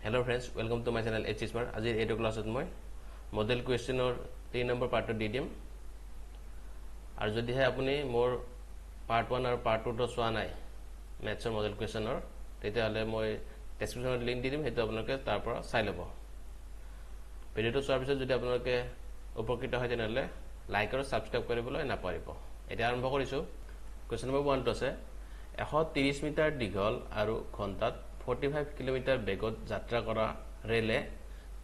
Hello friends, welcome to my channel H Smart. আজি এইটো ক্লাছত মই মডেল কুৱেশ্যনৰ 3 নম্বৰ পাৰ্টটো দি দিম। আৰু যদিহে আপুনি মোৰ পাৰ্ট 1 আৰু পাৰ্ট 2 টো চোৱা নাই মেথছৰ মডেল কুৱেশ্যনৰ তেতিয়াহ'লে মই ডেছক্ৰিপশ্যনত লিংক দি দিম, সেইটো আপোনালোকে তাৰ পৰা চাই ল'ব। ভিডিঅ'টো চোৱাৰ পিছত যদি আপোনালোকে উপকৃত হয় তেনেহ'লে লাইক আৰু ছাবস্ক্ৰাইব কৰিবলৈ নাপাহৰিব। এতিয়া আৰম্ভ কৰিছোঁ। কুৱেশ্যন নম্বৰ 1 টো আছে 130 মিটাৰ দীঘল আৰু ঘণ্টাত 45 কিলোমিটাৰ বেগত যাত্ৰা কৰা ৰেলে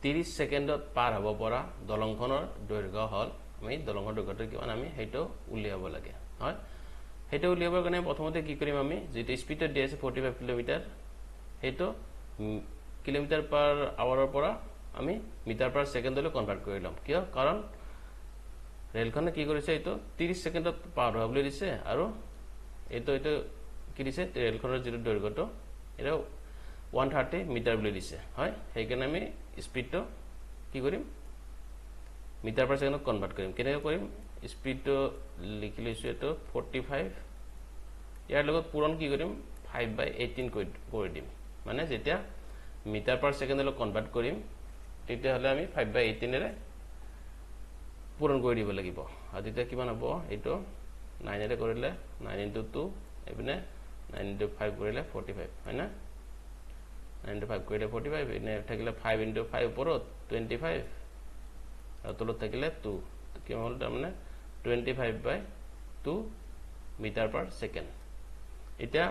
30 সেকেন্ডত পাৰ হ'ব পৰা দলংখনৰ দৈৰ্ঘ্য হ'ল আমি দলংখনৰ দৈৰ্ঘ্যটো কিমান আমি হেটো উলিয়াব লাগে হয়। হেটো উলিয়াবৰ কাৰণে প্ৰথমতে কি কৰিম আমি যেটো স্পিডত দিয়া আছে 45 কিলোমিটাৰ হেটো কিলোমিটাৰ পাৰ আৱাৰৰ পৰা আমি মিটাৰ পাৰ সেকেন্ডলৈ কনভাৰ্ট কৰি লম। কিয়? কাৰণ ৰেলখনে কি কৰিছে এটো 30 সেকেন্ডত পাৰ হ'বলৈ দিছে আৰু এটো কি দিছে ৰেলখনৰ যেটো দৈৰ্ঘ্যটো এটা 130 মিটাৰ বুলি দিছে হয়। সেইকাৰণে আমি স্পিডটো কি কৰিম মিটাৰ পাৰ সেকেন্ডত কনভাৰ্ট কৰিম। কেনেকৈ কৰিম স্পিডটো লিখি লৈছো এটো 45 ইয়াৰ লগত পূৰণ কি কৰিম 5/18 কৰি দিম। মানে যেতিয়া মিটাৰ পাৰ সেকেন্ডলৈ কনভাৰ্ট কৰিম তেতিয়াহ'লে আমি 5/18 এৰে পূৰণ কৰি দিব লাগিব। আৰু তেতিয়া কিমান হ'ব এটো 9 এৰে কৰিলে 9 * 2 এপিনে 9 * 5 কৰিলে 45 হয় না 9 * 5 কৰিলে 45 এনে থাকিলে 5 * 5 ওপৰত 25 আৰু তলত থাকিলে 2 কি হ'ল তাৰ মানে 25/2 মিটাৰ পাৰ সেকেন্ড। এতিয়া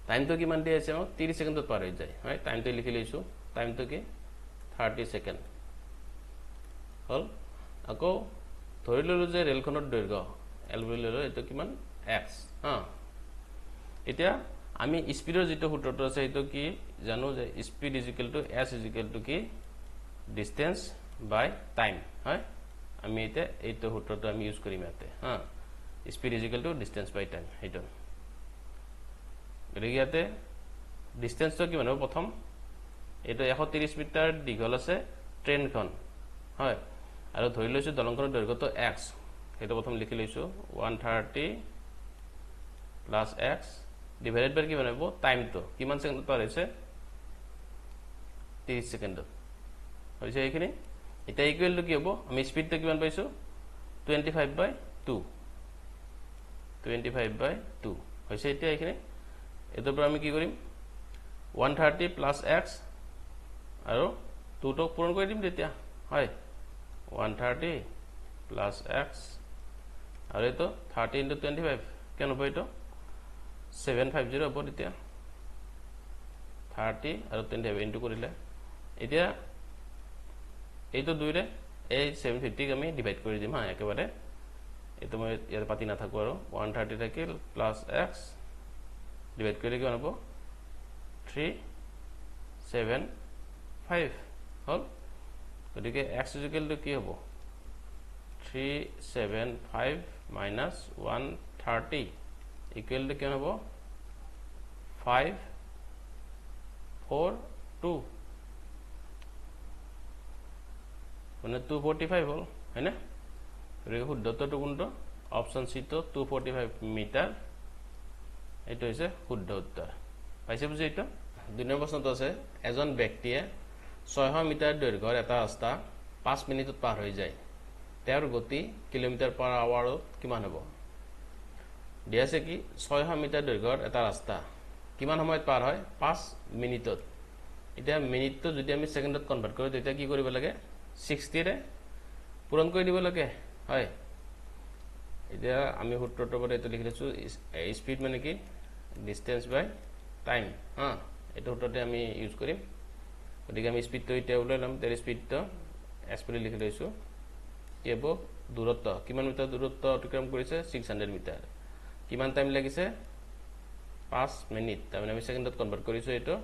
টাইমটো কিমান দি আছে মোক 30 সেকেন্ডত পাৰ হৈ যায় হয়। টাইমটো লিখি লৈছো টাইমটো কি 30 সেকেন্ড হ'ল। আকৌ ধৰি ললো যে ৰেলখনৰ দৈৰ্ঘ্য L বুলি ললো এটো কিমান x হা। এতিয়া আমি স্পিডৰ যেটো সূত্ৰটো আছে এটো কি জানো যে স্পিড = s = কি ডিসটেন্স বাই টাইম হয়। আমি এটা এইটো সূত্ৰটো আমি ইউজ কৰিম ইয়াতে হা স্পিড = ডিসটেন্স বাই টাইম হেটো গৰিয়াতে ডিসটেন্সটো কিমান হ'ব প্ৰথম এটো 130 মিটাৰ দীঘল আছে ট্ৰেইনখন হয়। আৰু ধৰি লৈছো দলংখনৰ দৈৰ্ঘ্যটো x হেটো প্ৰথম লিখি লৈছো 130 + x ডিভাইডেড বাই কি বনাবো টাইমটো কিমান সেকেন্ডত পাৰ হৈছে 30 সেকেন্ডত হৈছে এইখিনি। এটা ইকুৱেল টু কি হ'ব আমি স্পিডটো কিমান পাইছো 25/2 হৈছে। এতিয়া এইখিনি এটোৰ পৰা আমি কি কৰিম 130 + x আৰু 2 টো পূৰণ কৰি দিম তেতিয়া হয় 130 + x আৰু এটো 30 * 25 কেন হ'ব এটো 750 হ'ব তেতিয়া 30 আৰু 25 ইনটু কৰিলে এতিয়া এইটো 2 ৰে এই 750 আমি ডিভাইড কৰি দিম হা একেবাৰে এটো মই ইয়াৰ পাতি না থাকো আৰু 130 থাকিল প্লাস x ডিভাইড কৰিলে কি হ'ব 375 হ'ল। গতিকে x = কি হ'ব 375 minus 130 equal to কিমান হ'ব 542 মানে 245 হ'ল হয়নে। গতিকে শুদ্ধটো কোনটো অপচন সি তো 245 মিটাৰ এইটো হৈছে শুদ্ধ উত্তৰ পাইছে বুজি। এইটো 2 নম্বৰ প্ৰশ্নটো আছে এজন ব্যক্তিয়ে 600 মিটাৰ দৈৰ্ঘ্যৰ এটা ৰাস্তা 5 মিনিটত পাৰ হৈ যায় তেওঁৰ গতি কিলোমিটাৰ পাৰ আৱাৰত কিমান হ'ব। দিয়া আছে কি 600 মিটাৰ দৈৰ্ঘ্যৰ এটা ৰাস্তা কিমান সময়ত পাৰ হয় 5 মিনিটত। এতিয়া মিনিটটো যদি আমি সেকেন্ডত কনভাৰ্ট কৰো তেতিয়া কি কৰিব লাগে 60 ৰে পূৰণ কৰি দিব লাগে হয়। এতিয়া আমি সূত্ৰটোৰ পৰা এটো লিখি লৈছো স্পিড মানে কি ডিসটেন্স বাই টাইম হা এটো সূত্ৰতে আমি ইউজ কৰিম। গতিকে আমি স্পিডটো এতিয়া উলাই লম তাৰ স্পিডটো s বুলি লিখি লৈছো কি হ'ব দূৰত্ব কিমান মিটাৰ দূৰত্ব অতিক্ৰম কৰিছে 600 মিটাৰ কিমান টাইম লাগিছে 5 মিনিট তাৰমানে আমি সেকেন্ডত কনভাৰ্ট কৰিছো এটো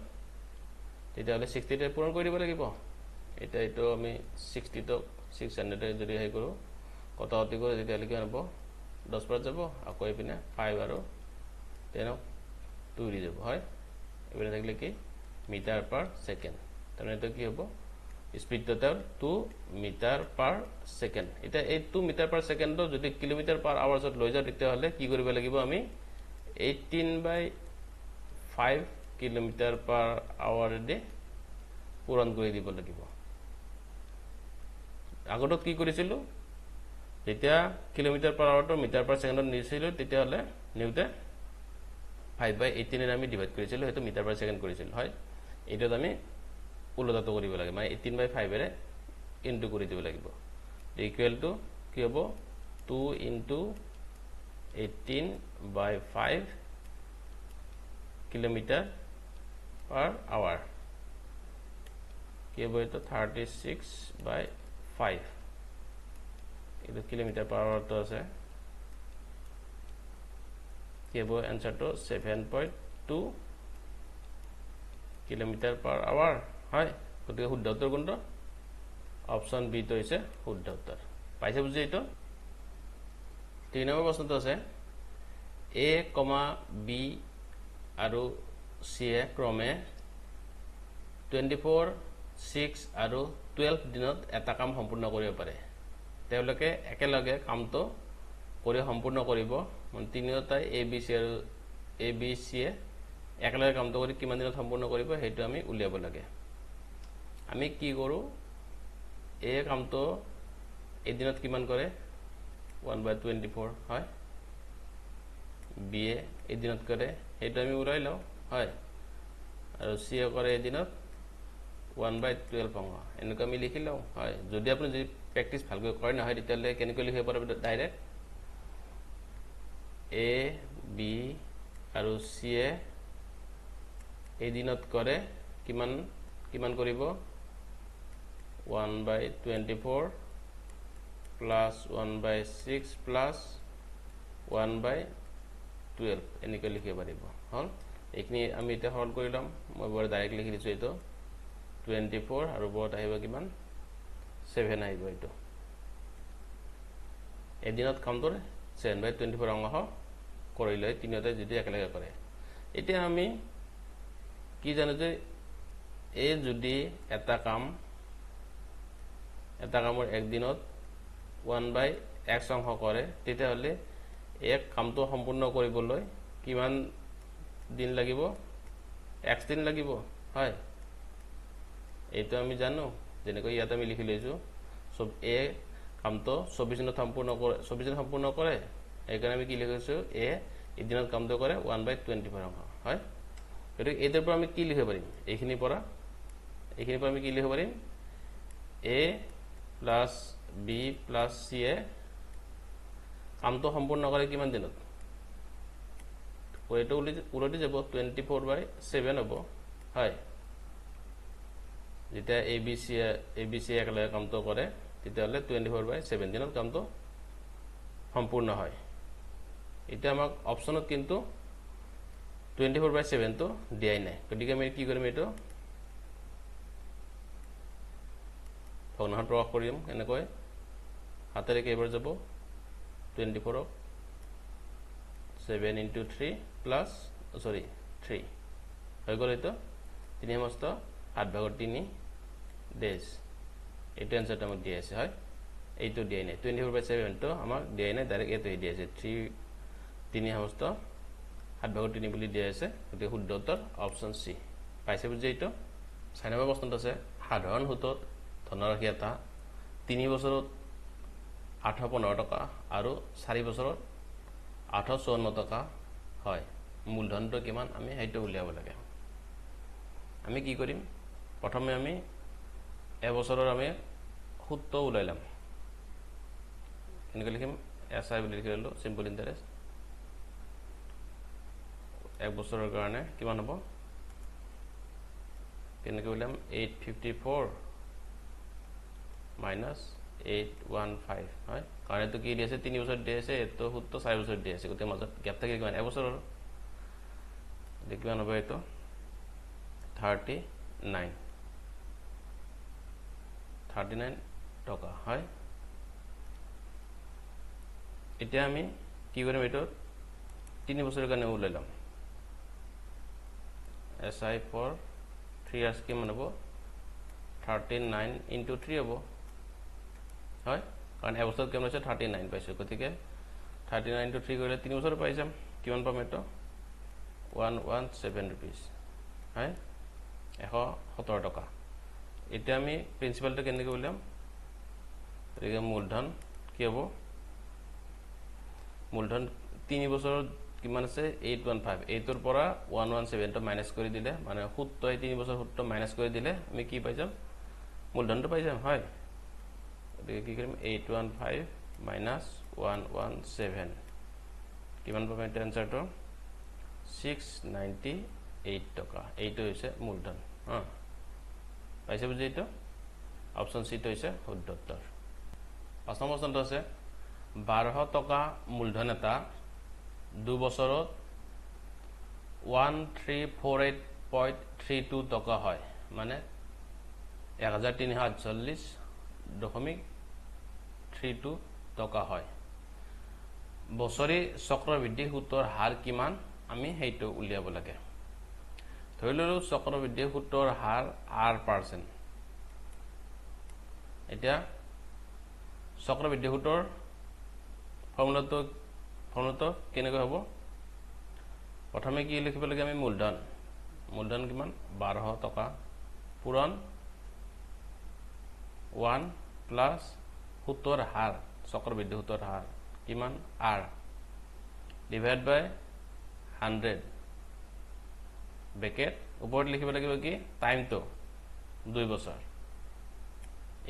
তেতিয়াহ'লে 60 ৰে পূৰণ কৰি দিব লাগিব। এটা এটো আমি 60 তো 600 এ যদি হেই কৰো কত অতি কৰে তেতিয়াহ'লে কি হ'ব 10 পাৰ যাব আকৌ এপিনে 5 আৰু 10 2 দি যাব হয়। এপিনে থাকিলে কি মিটাৰ পাৰ সেকেন্ড তাৰমানে এটো কি হ'ব স্পিডটো 2 মিটাৰ পাৰ সেকেন্ড। এটা এই 2 মিটাৰ পাৰ সেকেন্ডটো যদি কিলোমিটাৰ পাৰ আৱাৰত লৈ যাও তেতিয়াহ'লে কি কৰিব লাগিব আমি 18/5 কিলোমিটাৰ পাৰ আৱাৰ দি পূৰণ কৰি দিব লাগিব আগতে কি কৰিছিল যেতিয়া কিলোমিটাৰ পাৰ আৱাৰটো মিটাৰ পাৰ সেকেন্ডত নিছিল তেতিয়া হলে নিউতে 5/18 এর আমি ডিভাইড করেছিল হেতু মিটার পার সেকেন্ড করেছিল হয় এটাত আমি উল্টাটো কৰিব লাগে মানে 18/5 এৰে ইনটু কৰি দিব লাগিব ইকুয়াল টু কি হ'ব 2 * 18/5 কিলোমিটার পার আওয়ার কি হ'ব এটা 36/5 এটা কিলোমিটার পার আওয়ার তো আছে কি হ'ব এনসারটো 7.2 কিলোমিটার পার আওয়ার হয় গতিকে শুদ্ধ উত্তৰ কোনটো অপশন বি তো হৈছে শুদ্ধ উত্তৰ পাইছে বুজি এইটো 3 নম্বৰ প্ৰশ্নটো আছে a, b আৰু c এ ক্ৰমে 24, 6 আৰু 12 দিনত এটা কাম সম্পূৰ্ণ কৰিব পাৰে তেওঁলোকে একেলগে কামটো কৰি সম্পূৰ্ণ কৰিব মানে তিনিওটাই a b c আৰু a b c এ একেলগে কামটো কৰি কিমান দিনত সম্পূৰ্ণ কৰিব হেতু আমি উলিয়াব লাগে আমি কি কৰো a কামটো এদিনত কিমান কৰে 1/24 হয় b এ এদিনত কৰে হেতু আমি উলাই লও হয় আৰু c এ কৰে এদিনত 1/12 পাওঁ এনেকৈ আমি লিখি লও হয় যদি আপুনি যদি প্ৰ্যাকটিস ভালকৈ কৰে না হয় তেতিয়ালে কেনেকৈ লিখিব পাৰিব ডাইৰেক্ট a b আৰু c এ এদিনত কৰে কিমান কিমান কৰিব 1/24 plus 1/6 plus 1/12 এনেকৈ লিখিব পাৰিব হল এইখিনি আমি এটা সৰল কৰি লম মই বৰ ডাইৰেক্ট লিখি দিছো এটো 24 আৰু বত আহিব কিমান 7 আহিব এটো এদিনত কামটোৰ 7/24 অংশ কৰিলে তিনিটা যদি একেলগে কৰে এতিয়া আমি কি জানো যে এ যদি এটা কামৰ এক দিনত 1/x অংশ কৰে তেতিয়া হলে এক কামটো সম্পূৰ্ণ কৰিবলৈ কিমান দিন লাগিব x দিন লাগিব হয় এইটো আমি জানো যেনেকৈ ইয়াত আমি লিখি লৈছো সব এ কামটো 24 দিনত সম্পূৰ্ণ কৰে এইকাৰণে আমি কি লিখিছো এ এদিনত কামটো কৰে 1/24 অংশ হয় গতিকে এটাৰ পৰা আমি কি লিখিব পাৰিম এইখিনিৰ পৰা আমি কি লিখিব পাৰিম a plus b plus c এ কামটো সম্পূৰ্ণ কৰে কিমান দিনত ওইটো উলটি যাব 24/7 হ'ব হয় যেতিয়া abc একেলগে কামটো কৰে তেতিয়াহলে 24/7 দিনত কামটো সম্পূৰ্ণ হয় এটা আমাক অপচনত কিন্তু 24/7 তো দিয়াই নাই গতিকে আমি কি কৰিম এটো ভগ্নাংশ প্ৰকাশ কৰিম এনেকৈ হাতেৰে কেইবাৰ যাব 24 ক 7 * 3 plus 3 হৈ গল এটো 3 মস্ত 8/3 ডেজ এটো এনসারটা আমাক দিয়া আছে হয় এইটো দিয়া নাই 24/7 তো আমাক দিয়া নাই ডাইৰেক্ট এটো দিয়া আছে 3 সমস্ত 8/3 বুলি দিয়া আছে গতিকে শুদ্ধ উত্তৰ অপশন সি পাইছে বুজি এইটো 6 নম্বৰ প্ৰশ্নটো আছে সাধাৰণ সুতত ধনৰাশি এটা 3 বছৰত 815 টকা আৰু 4 বছৰত 854 টকা হয় মূলধনটো কিমান আমি হেতু উলিয়াব লাগে আমি কি কৰিম প্ৰথমে আমি এবছৰৰ আমি সূত্ৰ উলাইলাম এনেকৈ লিখিম এসআই বুলি লিখি ললো সিম্পল ইন্টাৰেস্ট এক বছৰৰ কাৰণে কিমান হ'ব কেনেকৈ উলাম 854 minus 815 হয় কাৰণ এটো কি দিছে 3 বছৰ দিছে এটো সূত্ৰ 4 বছৰ দিছে গতে মাজত গ্যাপ থাকে কিমান এবছৰৰ দেখিবা নব এটো 39 টকা হয় এতিয়া আমি কি কৰিম এটো 3 বছৰৰ কাৰণে উলাইলাম SI for 3 years কিমান হ'ব 39 into 3 হ'ব হয় কাৰণ এবছৰত কেমন আছে 39 পাইছো গতিকে 39 into 3 কৰিলে 3 বছৰ পাই যাম কিমান পাম এটো 117 rupees হয় 117 টকা এটা আমি প্ৰিন্সিপালটো কেনেকৈ উলিয়াম গতিকে মূলধন কি হ'ব মূলধন 3 বছৰত কিমান আছে 815 8 ৰ পৰা 117 টো মাইনাস কৰি দিলে মানে সূত্ৰই 3 বছৰ সূত্ৰ মাইনাস কৰি দিলে আমি কি পাই যাম মূলধনটো পাই যাম হয় গতিকে কি কৰিম 815 minus 117 কিমান পাম এটা আনসাৰটো 698 টকা এইটো হৈছে মূলধন পাইছে বুজি এইটো অপচন সি টো হৈছে শুদ্ধ উত্তৰ 5 নম্বৰ প্ৰশ্নটো আছে 1200 টকা মূলধন এটা 2 বছৰত 1348.32 টকা হয় মানে 1348.32 টকা হয় বছৰি চক্ৰবৃদ্ধি সূত্ৰৰ হাৰ কিমান আমি হেইটো উলিয়াব লাগে ধৰি ললো চক্ৰবৃদ্ধি সূত্ৰৰ হাৰ r% এতিয়া চক্ৰবৃদ্ধি সূত্ৰৰ ফৰ্মুলাটো কেনেকৈ হ'ব প্ৰথমে কি লিখিব লাগে আমি মূলধন কিমান 1200 টকা পূৰণ 1 প্লাস সূত্ৰৰ হাৰ চক্ৰবৃদ্ধি সূত্ৰৰ হাৰ কিমান r ডিভাইড বাই 100 ব্ৰেকেট ওপৰত লিখিব লাগিব কি টাইমটো 2 বছৰ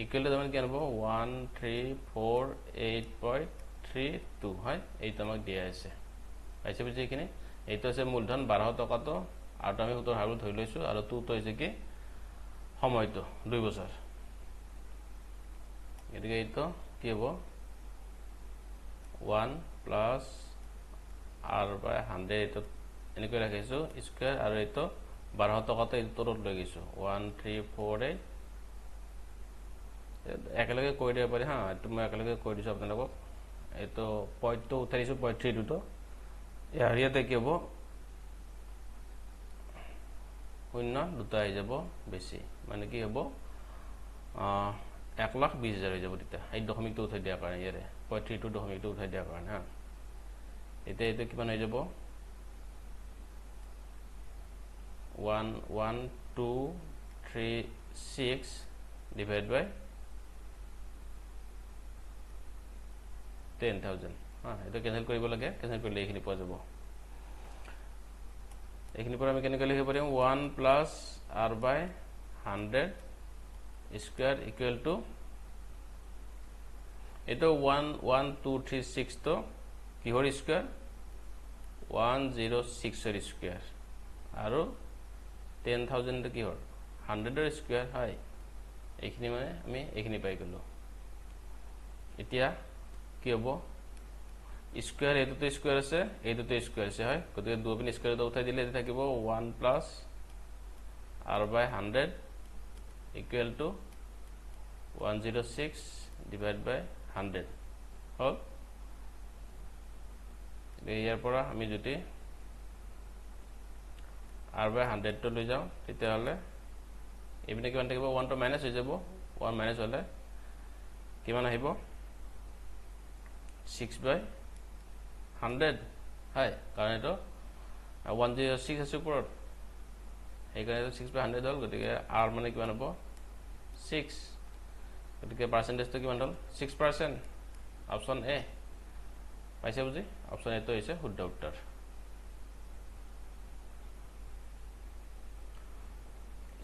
ইকুৱেল টু কি হ'ব 1348.32 হয় এইটো আমাক দিয়া আছে পাইছে বুজি কিনে এইটো আছে মূলধন 1200 টকাটো আৰু আমি সূত্ৰৰ হাৰটো ধৰি লৈছো আৰু তো হৈছে কি সময়টো 2 বছৰ গতিকে এইটো কি হ'ব 1 plus r by 100 এইটো এনেকৈ ৰাখিছো স্কয়াৰ আৰু এইটো 1200 টকাটো এইটো তলত লৈ গৈছো 1348 একেলগে কৈ দিব পাৰি এইটো মই একেলগে কৈ দিছো আপোনালোকক এইটো পইণ্টটো উঠাইছো 0.32 টো ইয়াতে কি হ'ব শূন্য দুটা আহি যাব বেছি মানে কি হ'ব 1,20,000 হৈ যাব তেতিয়া এই দশমিকটো উঠাই দিয়া কাৰণে ইয়াৰে 0.32 দশমিকটো উঠাই দিয়া কাৰণে এতিয়া এইটো কিমান হৈ যাব 11236 divided by 10,000 এটা কেনসেল কৰিব লাগে কেনসেল কৰিলে এইখিনি পোৱা যাব এইখিনি পৰা আমি কেনেকৈ লিখিব পাৰিম 1 plus r by 100 square equal to এটো 11236 তো কিহৰ স্কয়াৰ 106 এৰ স্কয়াৰ আৰু 10000 তো কিহৰ 100 এর স্কয়ার হয় এইখিনি মানে আমি এইখিনি পাই গলো এতিয়া কি হ'ব স্কয়ার এটো স্কয়ার আছে এটো স্কয়ার আছে হয় গতিকে দুপিন স্কয়ারটো উঠাই দিলে থাকিব 1 plus r by 100 equal to 106 divided by 100 হল ইয়াৰ পৰা আমি যদি r by 100 টো লৈ যাও তেতিয়া হলে এবিনে কিমান থাকিব 1 টো মাইনাস হৈ যাব 1 মাইনাস হলে কিমান আহিব 6 by 100 হয় কাৰণ এটো 106 আছে ওপৰত এইকাৰণে 6 by 100 হল গতিকে r মানে কিমান হ'ব 6 গতিকে পার্সেন্টেজটো কিমান হল 6% অপশন এ পাইছে বুজি অপশন এ তো হৈছে শুদ্ধ উত্তৰ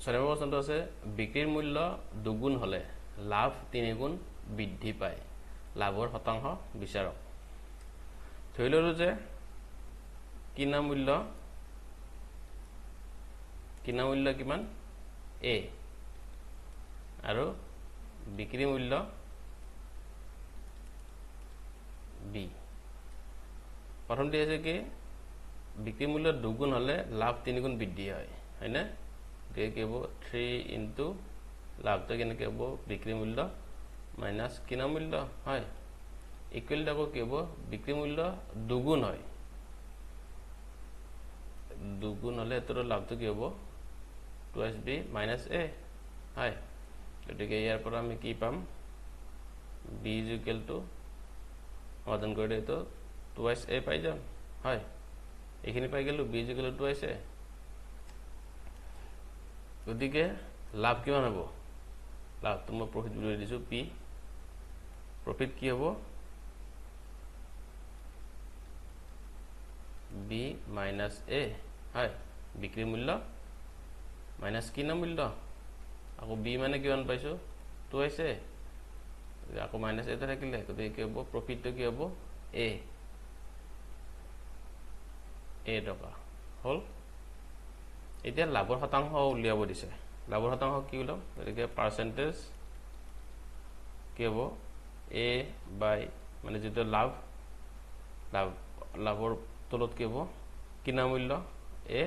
ছয় নম্বৰ প্ৰশ্নটো আছে বিক্ৰীৰ মূল্য দুগুণ হলে লাভ 3 গুণ বৃদ্ধি পায় লাভৰ শতাংশ বিচাৰক ধৰি ললো যে কিনা মূল্য কিমান a আৰু বিক্ৰী মূল্য b প্ৰথমতে আছে কি বিক্ৰী মূল্য দুগুণ হলে লাভ 3 গুণ বৃদ্ধি হয় হয়নে গতিকে কি হ'ব 3 ইনটু লাভটো কেনেকৈ হ'ব বিক্ৰী মূল্য মাইনাস কিনা মূল্য হয় ইকুৱেল টু কি হ'ব বিক্ৰী মূল্য দুগুণ হয় দুগুণ হলে এতৰ লাভটো কি হ'ব 2b minus a হয় গতিকে ইয়াৰ পৰা আমি কি পাম b is equal to সমাধান কৰিলে তো 2a পাই যাম হয় এইখিনি পাই গেল b is equal to 2a গতিকে লাভ কিমান হ'ব লাভটো মই প্ৰফিট বুলি দিছোঁ পি প্ৰফিট কি হ'ব বি মাইনাছ এ হয় বিক্ৰী মূল্য মাইনাছ কিনা মূল্য আকৌ বি মানে কিমান পাইছোঁ 2 আছে আকৌ মাইনাছ এটা থাকিলে গতিকে কি হ'ব প্ৰফিটটো কি হ'ব এ টকা হ'ল এতিয়া লাভৰ শতাংশ উলিয়াব দিছে লাভৰ শতাংশ কি উলিয়াম গতিকে পাৰ্চেণ্টেজ কি হ'ব এ বাই মানে যেটো লাভৰ তলত কি হ'ব কিনা মূল্য এ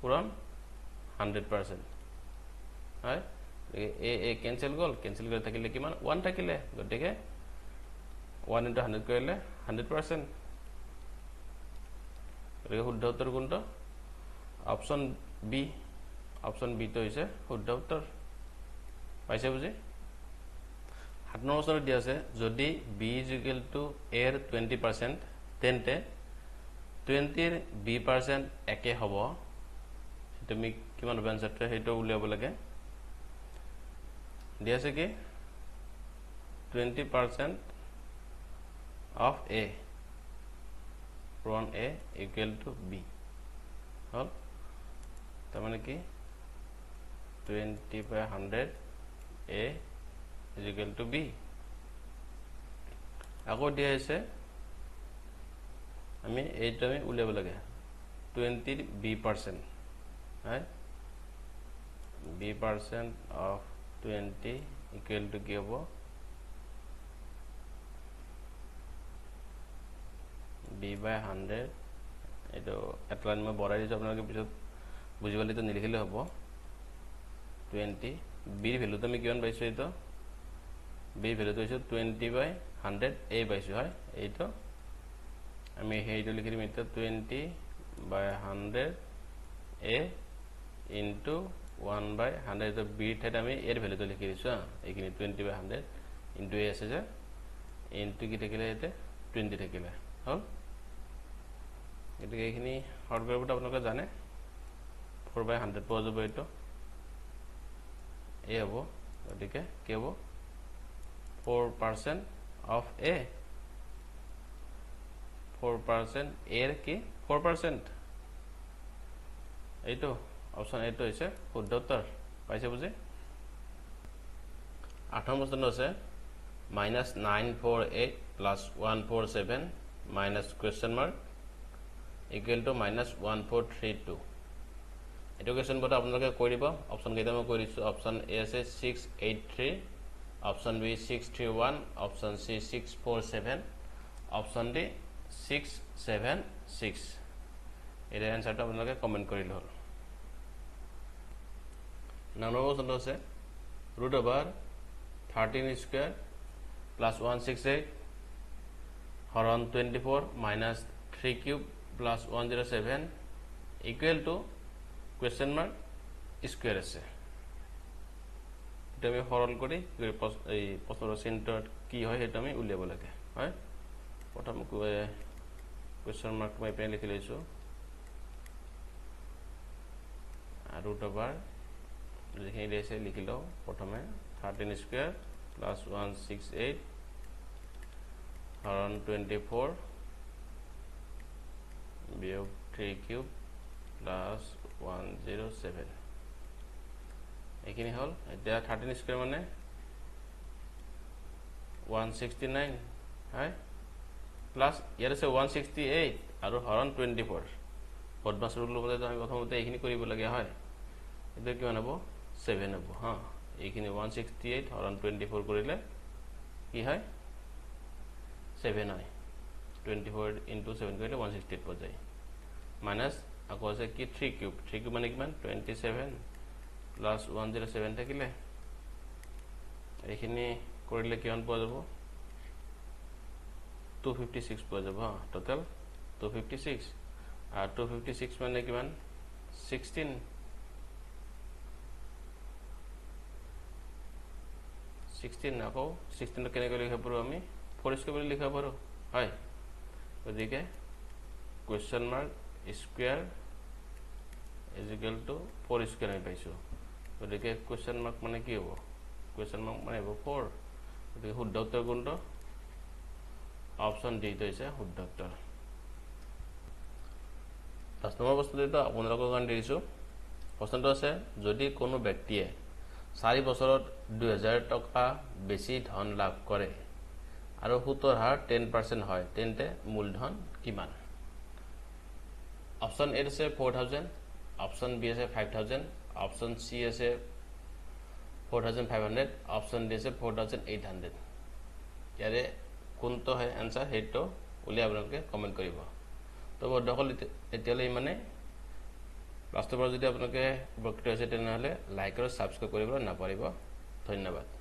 পূৰণ 100% হয় এ কেনসেল কৰি থাকিলে কিমান 1 থাকিলে গতিকে 1 * 100 কৰিলে 100% গতিকে শুদ্ধ উত্তৰ কোনটো অপচন বি তো হৈছে শুদ্ধ উত্তৰ পাইছে বুজি 7 নম্বৰ প্ৰশ্নত দিয়া আছে যদি b = a ৰ 20% তেন্তে 20 ৰ b% একে হ'ব তুমি কিমান হ'ব আনসাৰটো হেটো উলিয়াব লাগে দিয়া আছে কি 20% of a from a equal to b হল তার মানে কি 20/100 a is equal to b আকৌ দিয়া আছে আমি এইটো আমি উলিয়াব লাগে 20 ৰ b% হয় b% of 20 equal to কি হ'ব b/100 এটো এটলাইন মই বঢ়াই দিছো আপোনালোকে পিছত বুজিবলে তো নিলিখিলে হ'ব 20 b ৰ ভ্যালুটো আমি কিমান পাইছো এটো b ৰ ভ্যালুটো হৈছে 20/100 a পাইছো হয় এইটো আমি হেইটো লিখি দিম এটা 20/100 a into 1/100 তো b ঠাইত আমি এর ভ্যালুটো লিখি দিছো এইখিনি 20/100 into a আছে যে into কি থাকিলে এতে 20 থাকিলে হল গতিকে এইখিনি হল কৰিবটো আপোনালোকে জানে 4/100 পোৱা যাব এইটো a হ'ব গতিকে কি হ'ব 4% of a 4% a এর কি 4% এইটো অপশন এইটো হৈছে শুদ্ধ উত্তৰ পাইছে বুজি 8 নম্বৰ প্ৰশ্ন আছে -948 + 147 - question mark equal to -1432 এটো কোৱেশ্চন বটা আপোনালোকে কৰি দিব অপশন কেইটা মই কৈ দিছো অপশন এ আছে 683 অপশন বি 631 অপশন সি 647 অপশন ডি 676 এর আনসারটা আপোনালোকে কমেন্ট কৰিলে হ'ল নম্বৰ প্ৰশ্ন আছে √13² + 168 হৰণ 24 - 3³ + 107 equal to question mark square আছে এটা আমি সরল করি এই প্রশ্নের চিহ্নটা কি হয় এটা আমি উলিয়াব লাগে হয় প্রথম question mark মই পেন লিখি লৈছো √, লিখি দিয়েছে লিখি লও প্রথমে 13² + 168 হরণ 24 বিয়োগ 3³ + 107 এইখিনি হল এটা 13² মানে 169 হয় প্লাস ইয়াৰ আছে 168 আৰু হৰণ 24 বদমাছ ৰুল মতে আমি প্ৰথমতে এইখিনি কৰিব লাগে হয় এটা কি হ'ব 7 হ'ব হা এইখিনি 168 হৰণ 24 কৰিলে কি হয় 7 হয় 24 * 7 কৰিলে 168 পোৱা যায় মাইনাস আকৌ আছে কি 3³ মানে কিমান 27 + 107 থাকিলে এইখিনি কৰিলে কিমান পোৱা যাব 256 পোৱা যাব হা টোটাল 256 আৰ 256 মানে কিমান 16 আকৌ 16 কেনে কৰি লিখিব পাৰো আমি 4 স্কয়াৰ লিখিব পাৰো হয় গতিকে question mark square is equal to 4 square আমি পাইছো গতিকে question mark মানে কি হ'ব কুৱেশ্যন মাৰ্ক মানে 4 গতিকে শুদ্ধ উত্তৰ কোনটো অপশ্যন ডি টো হৈছে শুদ্ধ উত্তৰ 10 নম্বৰ প্ৰশ্নটো আপোনালোকৰ কাৰণে দিছো প্ৰশ্নটো আছে যদি কোনো ব্যক্তিয়ে 4 বছৰত 2000 টকা বেছি ধন লাভ কৰে আৰু সুতৰ হাৰ 10% হয় তেন্তে মূলধন কিমান অপশ্যন এ আছে 4000 অপশ্যন বি আছে 5000 অপশ্যন সি আছে 4500 অপশ্যন ডি আছে 4800 ইয়াৰে কোনটো হয় আনসাৰ হেটো উলিয়াই আপোনালোকে কমেন্ট কৰিব তো বন্ধুসকল এতিয়ালৈ মানে ক্লাছটোৰ পৰা যদি আপোনালোকে উপকৃত হৈছে তেনেহলে লাইক আৰু সাবস্ক্ৰাইব কৰিবলৈ নাপাহৰিব ধন্যবাদ